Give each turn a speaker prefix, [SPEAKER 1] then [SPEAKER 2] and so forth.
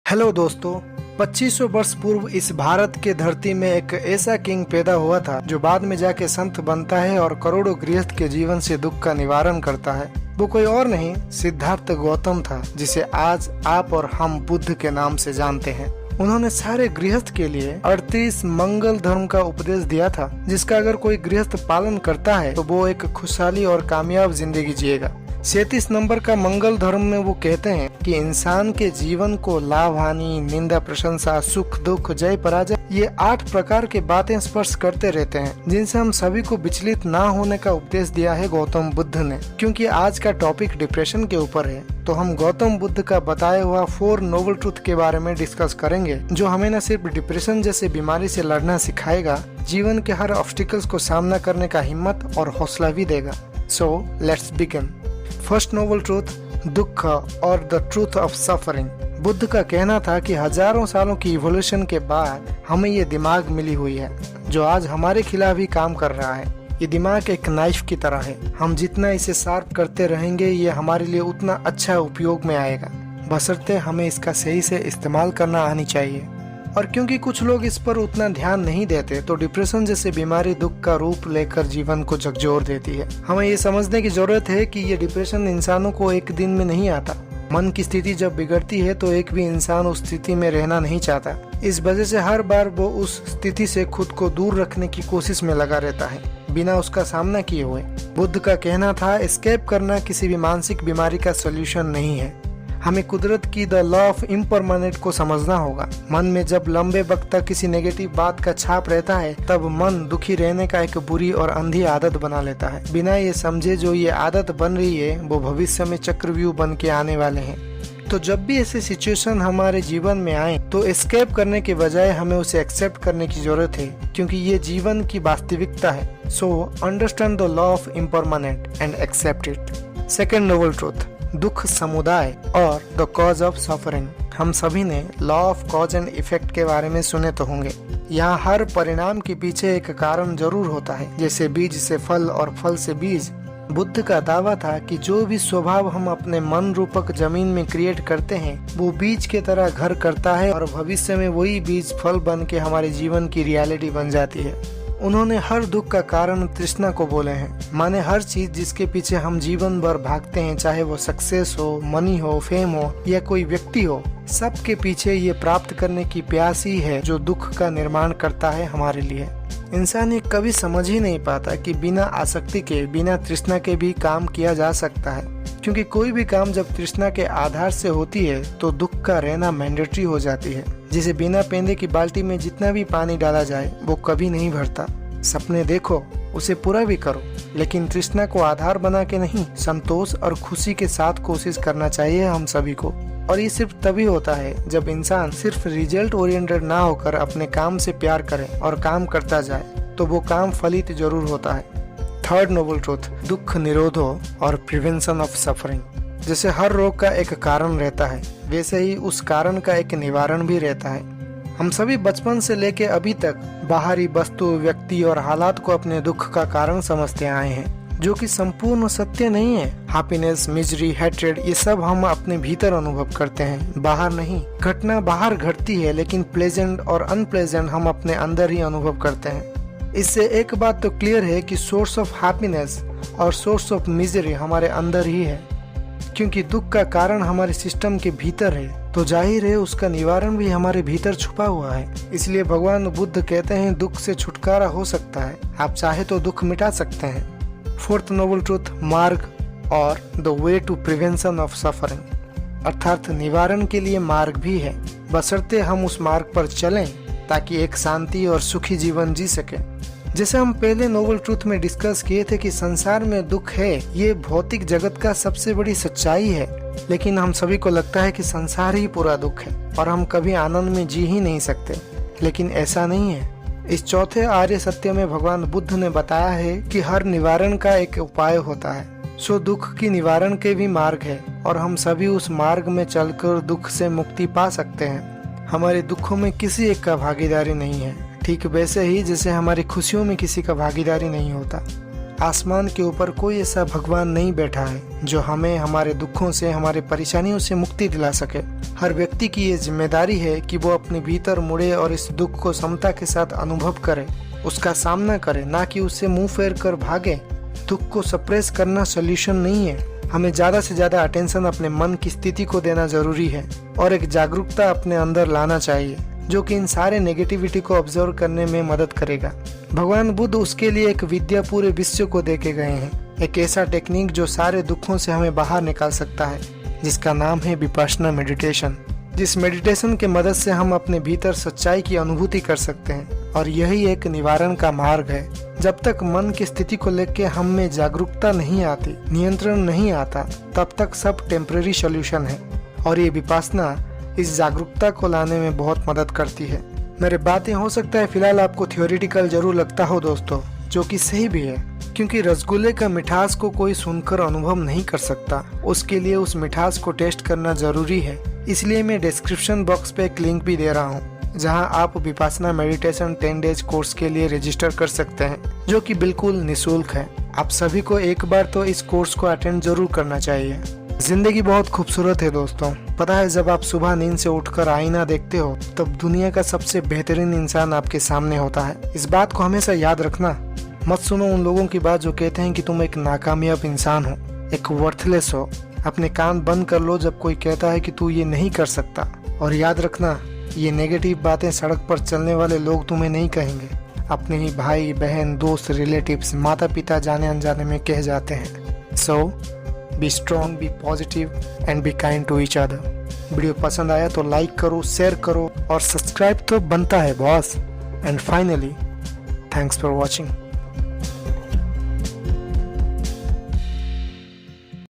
[SPEAKER 1] Hello दोस्तों। 2500 वर्ष पूर्व इस भारत के धरती में एक ऐसा किंग पैदा हुआ था जो बाद में जाके संत बनता है और करोड़ों गृहस्थ के जीवन से दुख का निवारण करता है। वो कोई और नहीं, सिद्धार्थ गौतम था, जिसे आज आप और हम बुद्ध के नाम से जानते हैं। उन्होंने सारे गृहस्थ के लिए 38 मंगल धर्म का उपदेश दिया था, जिसका अगर कोई गृहस्थ पालन करता है तो वो एक खुशहाली और कामयाब जिंदगी जिएगा। 37 नंबर का मंगल धर्म में वो कहते हैं कि इंसान के जीवन को लाभ हानि, निंदा प्रशंसा, सुख दुख, जय पराजय, ये 8 प्रकार के बातें स्पर्श करते रहते हैं, जिनसे हम सभी को विचलित ना होने का उपदेश दिया है गौतम बुद्ध ने। क्योंकि आज का टॉपिक डिप्रेशन के ऊपर है, तो हम गौतम बुद्ध का बताया हुआ 4 नोबल ट्रूथ के बारे में डिस्कस करेंगे, जो हमें न सिर्फ डिप्रेशन जैसे बीमारी से लड़ना सिखाएगा, जीवन के हर ऑब्स्टिकल्स को सामना करने का हिम्मत और हौसला भी देगा। So let's begin. First Nobel truth, दुख और the truth of suffering. Buddha का कहना था कि हजारों सालों की इवोल्यूशन के बाद हमें ये दिमाग मिली हुई है, जो आज हमारे खिलाफ ही काम कर रहा है। ये दिमाग एक नाइफ की तरह है, हम जितना इसे शार्प करते रहेंगे, ये हमारे लिए उतना अच्छा उपयोग में आएगा, बशर्ते हमें इसका सही से इस्तेमाल करना आनी चाहिए। और क्योंकि कुछ लोग इस पर उतना ध्यान नहीं देते, तो डिप्रेशन जैसे बीमारी दुख का रूप लेकर जीवन को झकझोर देती है। हमें ये समझने की जरूरत है कि ये डिप्रेशन इंसानों को एक दिन में नहीं आता। मन की स्थिति जब बिगड़ती है तो एक भी इंसान उस स्थिति में रहना नहीं चाहता। इस वजह से हर बार वो उस स्थिति से खुद को दूर रखने की कोशिश में लगा रहता है, बिना उसका सामना किए हुए। बुद्ध का कहना था, एस्केप करना किसी भी मानसिक बीमारी का सोल्यूशन नहीं है। हमें कुदरत की द लॉ ऑफ इम्परमानेंट को समझना होगा। मन में जब लंबे वक्त तक किसी नेगेटिव बात का छाप रहता है, तब मन दुखी रहने का एक बुरी और अंधी आदत बना लेता है, बिना ये समझे जो ये आदत बन रही है वो भविष्य में चक्रव्यूह बन के आने वाले हैं। तो जब भी ऐसे सिचुएशन हमारे जीवन में आए, तो एस्केप करने के बजाय हमें उसे एक्सेप्ट करने की जरूरत है, क्योंकि ये जीवन की वास्तविकता है। So understand the law of impermanent and accept it. Second noble truth, दुख समुदाय और द कॉज ऑफ सफरिंग। हम सभी ने law of cause and effect के बारे में सुने तो होंगे। यहाँ हर परिणाम के पीछे एक कारण जरूर होता है, जैसे बीज से फल और फल से बीज। बुद्ध का दावा था कि जो भी स्वभाव हम अपने मन रूपक जमीन में क्रिएट करते हैं, वो बीज के तरह घर करता है और भविष्य में वही बीज फल बन के हमारे जीवन की रियलिटी बन जाती है। उन्होंने हर दुख का कारण तृष्णा को बोले हैं, माने हर चीज जिसके पीछे हम जीवन भर भागते हैं, चाहे वो सक्सेस हो, मनी हो, फेम हो या कोई व्यक्ति हो, सबके पीछे ये प्राप्त करने की प्यास ही है जो दुख का निर्माण करता है हमारे लिए। इंसान ये कभी समझ ही नहीं पाता कि बिना आसक्ति के, बिना तृष्णा के भी काम किया जा सकता है, क्योंकि कोई भी काम जब तृष्णा के आधार से होती है तो दुख का रहना मैंडेटरी हो जाती है। जिसे बिना पेंदे की बाल्टी में जितना भी पानी डाला जाए वो कभी नहीं भरता। सपने देखो, उसे पूरा भी करो, लेकिन तृष्णा को आधार बना के नहीं, संतोष और खुशी के साथ कोशिश करना चाहिए हम सभी को। और ये सिर्फ तभी होता है जब इंसान सिर्फ रिजल्ट ओरिएंटेड ना होकर अपने काम से प्यार करे और काम करता जाए, तो वो काम फलित जरूर होता है। थर्ड नोबल ट्रूथ, दुख निरोधो और प्रिवेंशन ऑफ सफरिंग। जैसे हर रोग का एक कारण रहता है, वैसे ही उस कारण का एक निवारण भी रहता है। हम सभी बचपन से लेके अभी तक बाहरी वस्तु, व्यक्ति और हालात को अपने दुख का कारण समझते आए हैं, जो कि संपूर्ण सत्य नहीं है। हैप्पीनेस, मिजरी, हेट्रेड, ये सब हम अपने भीतर अनुभव करते हैं, बाहर नहीं। घटना बाहर घटती है, लेकिन प्लेजेंट और अनप्लेजेंट हम अपने अंदर ही अनुभव करते हैं। इससे एक बात तो क्लियर है कि सोर्स ऑफ हैप्पीनेस और सोर्स ऑफ मिजरी हमारे अंदर ही है। क्योंकि दुख का कारण हमारे सिस्टम के भीतर है, तो जाहिर है उसका निवारण भी हमारे भीतर छुपा हुआ है। इसलिए भगवान बुद्ध कहते हैं, दुख से छुटकारा हो सकता है, आप चाहे तो दुख मिटा सकते हैं। फोर्थ नोबल ट्रूथ, मार्ग और the way to prevention of suffering, अर्थात निवारण के लिए मार्ग भी है, बशर्ते हम उस मार्ग पर चलें ताकि एक शांति और सुखी जीवन जी सके। जैसे हम पहले नोबल ट्रूथ में डिस्कस किए थे कि संसार में दुख है, ये भौतिक जगत का सबसे बड़ी सच्चाई है, लेकिन हम सभी को लगता है कि संसार ही पूरा दुख है और हम कभी आनंद में जी ही नहीं सकते, लेकिन ऐसा नहीं है। इस चौथे आर्य सत्य में भगवान बुद्ध ने बताया है कि हर निवारण का एक उपाय होता है। सो दुख की निवारण के भी मार्ग है और हम सभी उस मार्ग में चलकर दुख से मुक्ति पा सकते हैं। हमारे दुखों में किसी एक का भागीदारी नहीं है, ठीक वैसे ही जैसे हमारी खुशियों में किसी का भागीदारी नहीं होता। आसमान के ऊपर कोई ऐसा भगवान नहीं बैठा है जो हमें हमारे दुखों से, हमारे परेशानियों से मुक्ति दिला सके। हर व्यक्ति की ये जिम्मेदारी है कि वो अपने भीतर मुड़े और इस दुख को समता के साथ अनुभव करे, उसका सामना करे, ना कि उससे मुंह फेर कर भागे। दुख को सप्रेस करना सोल्यूशन नहीं है। हमें ज्यादा से ज्यादा अटेंशन अपने मन की स्थिति को देना जरूरी है और एक जागरूकता अपने अंदर लाना चाहिए जो कि इन सारे नेगेटिविटी को ऑब्जर्व करने में मदद करेगा। भगवान बुद्ध उसके लिए एक विद्या पूरे विश्व को देके गए हैं, एक ऐसा टेक्निक जो सारे दुखों से हमें बाहर निकाल सकता है, जिसका नाम है विपश्यना मेडिटेशन। जिस मेडिटेशन के मदद से हम अपने भीतर सच्चाई की अनुभूति कर सकते हैं और यही एक निवारण का मार्ग है। जब तक मन की स्थिति को लेकर हम में जागरूकता नहीं आती, नियंत्रण नहीं आता, तब तक सब टेम्पररी सॉल्यूशन है और ये विपश्यना इस जागरूकता को लाने में बहुत मदद करती है। मेरे बातें हो सकता है फिलहाल आपको थियोरिटिकल जरूर लगता हो दोस्तों, जो कि सही भी है, क्योंकि रसगुल्ले का मिठास को कोई सुनकर अनुभव नहीं कर सकता। उसके लिए उस मिठास को टेस्ट करना जरूरी है। इसलिए मैं डिस्क्रिप्शन बॉक्स पे एक लिंक भी दे रहा हूँ, जहाँ आप विपश्यना मेडिटेशन 10 डेज कोर्स के लिए रजिस्टर कर सकते हैं, जो कि बिल्कुल निःशुल्क है। आप सभी को एक बार तो इस कोर्स को अटेंड जरूर करना चाहिए। जिंदगी बहुत खूबसूरत है दोस्तों। पता है, जब आप सुबह नींद से उठकर आईना देखते हो तब दुनिया का सबसे बेहतरीन इंसान आपके सामने होता है। इस बात को हमेशा याद रखना। मत सुनो उन लोगों की बात जो कहते हैं कि तुम एक नाकामयाब इंसान हो, एक वर्थलेस हो। अपने कान बंद कर लो जब कोई कहता है कि तू ये नहीं कर सकता। और याद रखना, ये नेगेटिव बातें सड़क पर चलने वाले लोग तुम्हें नहीं कहेंगे, अपने ही भाई बहन, दोस्त, रिलेटिव्स, माता पिता जाने अनजाने में कह जाते हैं। So be strong, be positive and be kind to each other. Video पसंद आया तो लाइक करो, शेयर करो और सब्सक्राइब तो बनता है boss. And finally, thanks for watching.